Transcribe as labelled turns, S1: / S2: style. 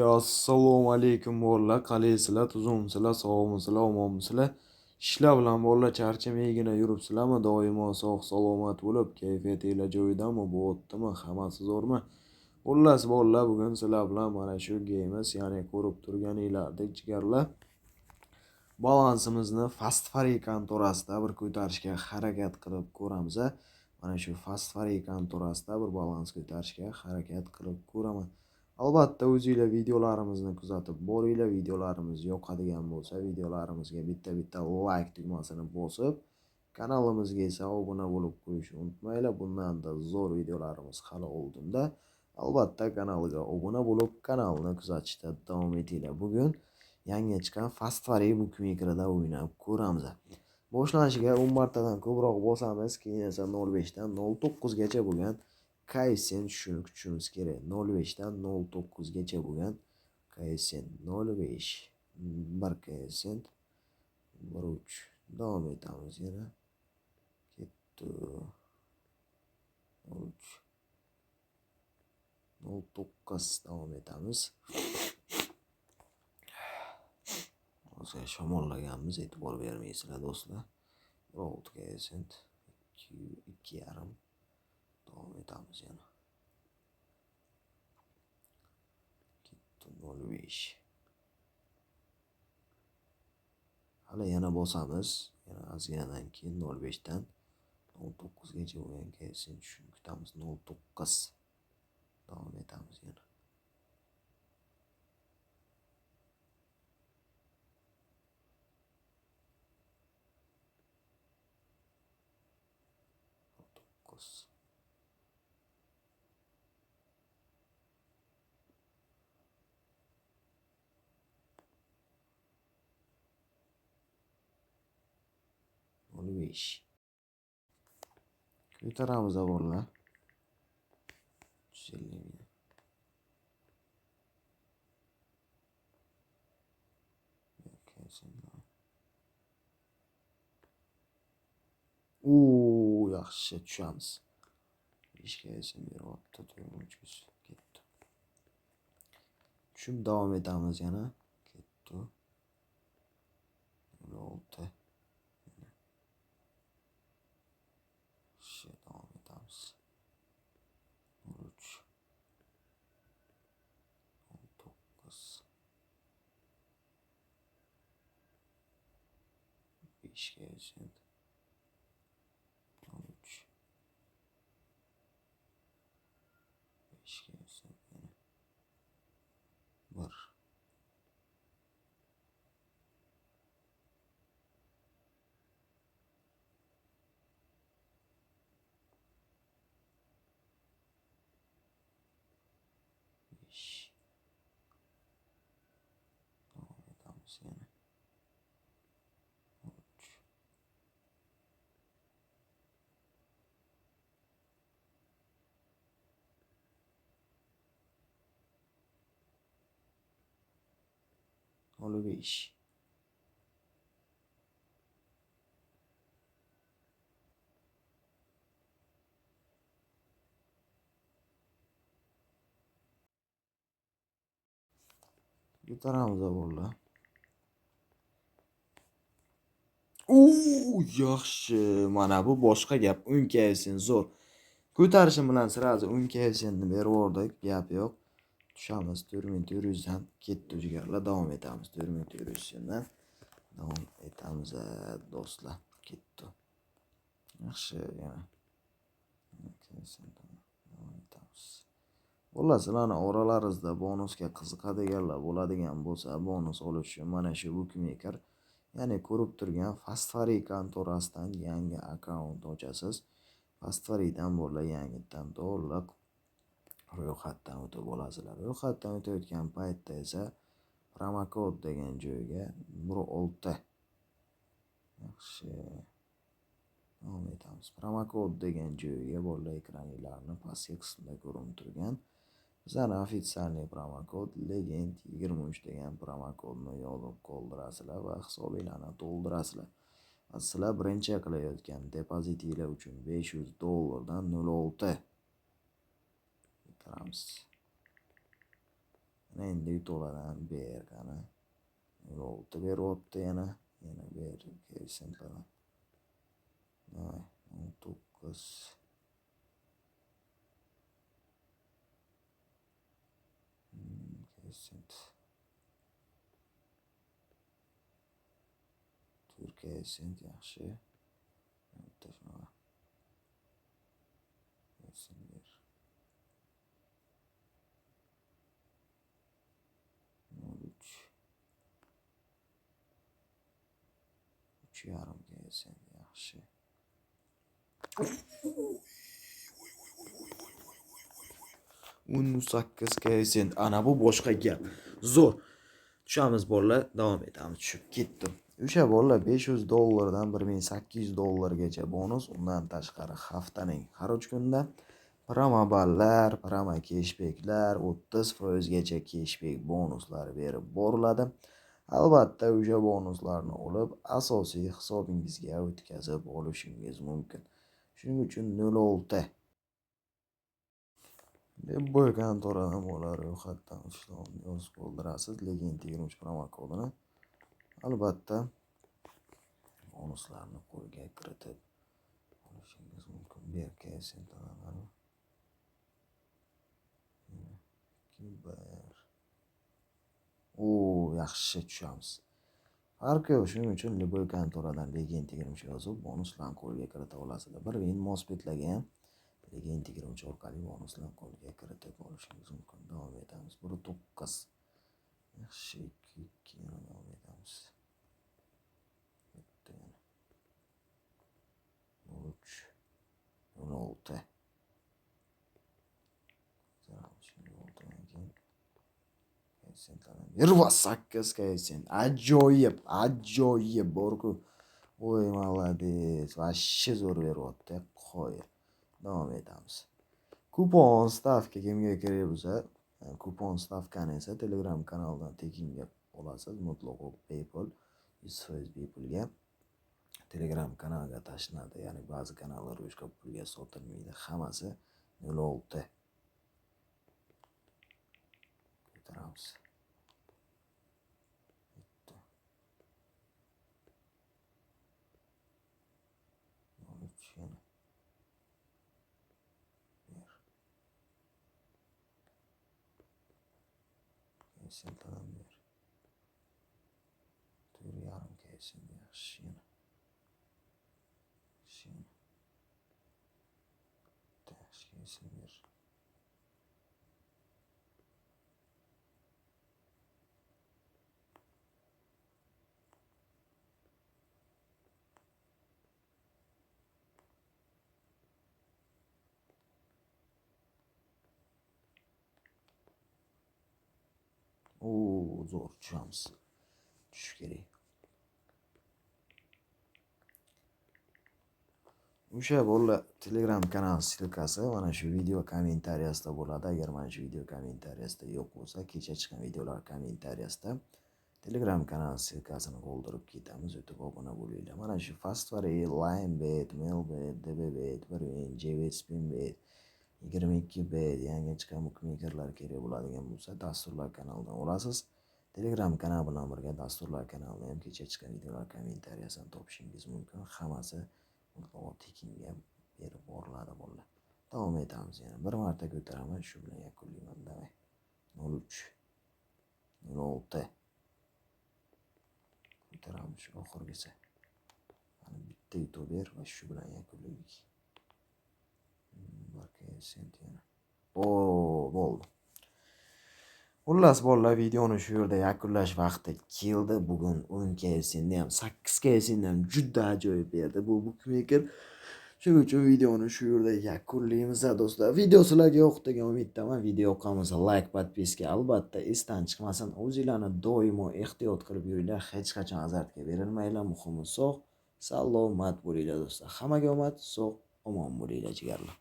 S1: Assalomu alaykum bolalar, qalaysizlar, tuzumsizlar, sog'misizlar, omonmisizlar? Ishlar bilan bolalar charchamaygina yuribsizlarmi? Doimo sog' salomat bo'lib, kayfiyatinglar joyidami, bo'lyaptimi? Hammasi zo'rmi? Xullas bolalar, bugun sizlar bilan mana shu geyimiz, ya'ni ko'rib turganinglardek jigarlar, balansimizni fast free kontorasida bir ko'tarishga harakat qilib ko'ramiz. Mana shu fast free kontorasida bir balans ko'tarishga harakat qilib ko'raman. Albatta o'zingizlar videolarimizni kuzatib boringlar. Videolarimiz yoqadigan bo'lsa, videolarimizga bitta like tugmasini bosib, kanalimizga esa obuna bo'lib qo'yishni unutmanglar. Bundan-da zo'r videolarimiz hali oldinda. Albatta kanalga obuna bo'lib, kanalni kuzatishda davom etinglar. Bugun yangi chiqqan Fast Free Bookmaker'da o'ynab ko'ramiz. Boshlanishiga 10 martadan ko'proq bosamiz, keyin esa 05 dan 09 gacha bo'lgan koeffitsient tushunib kutishimiz kerak. 05 dan 09 gacha bo'lgan koeffitsient 05 1 koeffitsient 13 davom etamiz yana. Ketdi 13 09 davom etamiz. O'zga shamollaganmiz, e'tibor bermaysizlar do'stlar. 6 koeffitsient 2,5 davom etamiz yana. 05. Hali yana bosamiz. Yana ozginadan keyin 05 dan 19 gacha bo'lgan koeffitsient tushunib kutamiz. 09 davom etamiz yana. 9. Ko'taramiz bolalar. 350 ming. Yaxshi tushamiz. 5 ga esa beryapti, 300 ketdi. Tushib davom etamiz yana. Ketdi. 6. Davom etamiz. 13 9 5 ga esa 13 5 ga esa 1 davom etamiz yana. 05. Ko'taramiz bolalar. Yaxshi. Mana bu boshqa gap. 10 koeffitsient zo'r. Ko'tarishim bilan sirazi 10 koeffitsiyentni berib yubordik. Gap yo'q. Tushamiz 4400 dan ketdi jigarlar. Davom etamiz 4400 dan. Davom etamiz do'stlar. Ketdi. Yaxshi yana. Xullas, sizlarning oralaringizda bonusga qiziqadiganlar bo'ladigan bo'lsa, bonus olish uchun mana shu Bookmaker, ya'ni ko'rib turgan Fast Free kontorasidan yangi akkaunt ochasiz. Fast Free'dan bolalar yangidan to'liq ro'yxatdan o'tib olasizlar. Ro'yxatdan o'tayotgan paytda esa promokod degan joyga 16. Yaxshi. Davom etamiz. Promokod degan joyga bolalar ekranlarni pastki qismida ko'rinib turgan bizning ofitsialniy promokod Legend 23 degan promokodni yozib qoldirasizlar va hisobinglarni to'ldirasizlar. Sizlar birinchi qilayotgan depozitinglar uchun $500 dan 06 ko'taramiz. Mana endi yutuladan ber qani. 06 beryapti yana ber kelsin falan. Voy, 19 kelsin. Turkiya sent yaxshi. Bitta shunaqa. Kelsin ber. 03 3,5 kelsin yaxshi. O'n 8 kelsin. Ana bu boshqa gap. Zo'r. Tushamiz bolalar, davom etamiz. Tushib ketdim. O'sha bolalar $500 dan $1800 bonus, undan tashqari haftaning har 3 kunda promo ballar, promo cashbacklar, 30% gacha cashback bonuslari berib boriladi. Albatta, o'sha bonuslarni olib, asosiy hisobingizga o'tkazib olishingiz mumkin. Shuning uchun 06 deb bo'lgan to'radan bo'lar ro'yxatdan ishlovni yozib qoldirasiz. Legend 23 promo kodini. Albatta, bonuslarni qo'lga kiritib olishingiz mumkin. Berkelsin to'radan. Yaxshi tushamiz. Farqi yo'q, shuning uchun Liboy kontoradan Legend 23 yozib, bonuslarni qo'lga kirita olasizlar. Bir win mospetlarga ham Legend 23 orqali bonuslarni qo'lga kiritib olishingiz mumkin. Davom etamiz. 9 yaxshi 2 yana davom etamiz. 03 16 28 kelsin. Ajoyib borku. Voy, молодец. Vashshi zo'r beryapti. Qo'yib. Davom etamiz. Kupon stavka kimga kerak bo'lsa, kupon stavkani esa Telegram kanalidan tekinga olasiz. Mutlaqo PayPal 100% bepulga Telegram kanaliga tashlanadi. Ya'ni ba'zi kanallar boshqa pulga sotilmaydi. Hammasi 06. Ko'taramiz. 13 yana. Kelsin tamam ber. 4,5 kelsin yaxshi yana. Yaxshi kelsin ber. Zo'r tushamiz. Tushish kerak. O'sha bolalar Telegram kanal silkasi mana shu video kommentariyasida bo'ladi. Agar mana shu video kommentariyasida yo'q bo'lsa, kecha chiqqan videolar kommentariyasida Telegram kanal silkasini qoldirib ketamiz. O'tib obuna bo'linglar. Mana shu Fastway, Linebet, Melbet, DBBet, Birwin, JVSpinbet 22bet yangi chiqqan bookmakerlar kerak bo'ladigan bo'lsa, dasturlar kanalidan olasiz. Telegram kanal bilan birga dasturlar kanalida ham kecha chiqqan videolar kommentariyasini topishingiz mumkin. Hammasi mutlaqo tekinga berib boriladi bolalar. Davom etamiz yana. Bir marta ko'taraman, shu bilan yakunlayman. Davay. 03 06 ko'taramiz shu oxirgisi. Mana bitta yutib ber va shu bilan yakunlaylik. Sent yana. Bo'ldi. Xullas bolalar, videoni shu yerda yakunlash vaqti keldi. Bugun 10 kelsinda ham 8 kelsinda ham juda ajoyib berdi bu bookmaker. Shuning uchun videoni shu yerda yakunlaymiz do'stlar. Video sizlarga yoqdi degan umiddaman. Video yoqqanmasa like, podpiska albatta esdan chiqmasin. O'zinglarni doimo ehtiyot qilib yuringlar. Hech qachon azartga berilmanglar. Muhimi sog', salomat bo'linglar do'stlar. Hammaga omad, sog', omon bo'linglar jigarlar.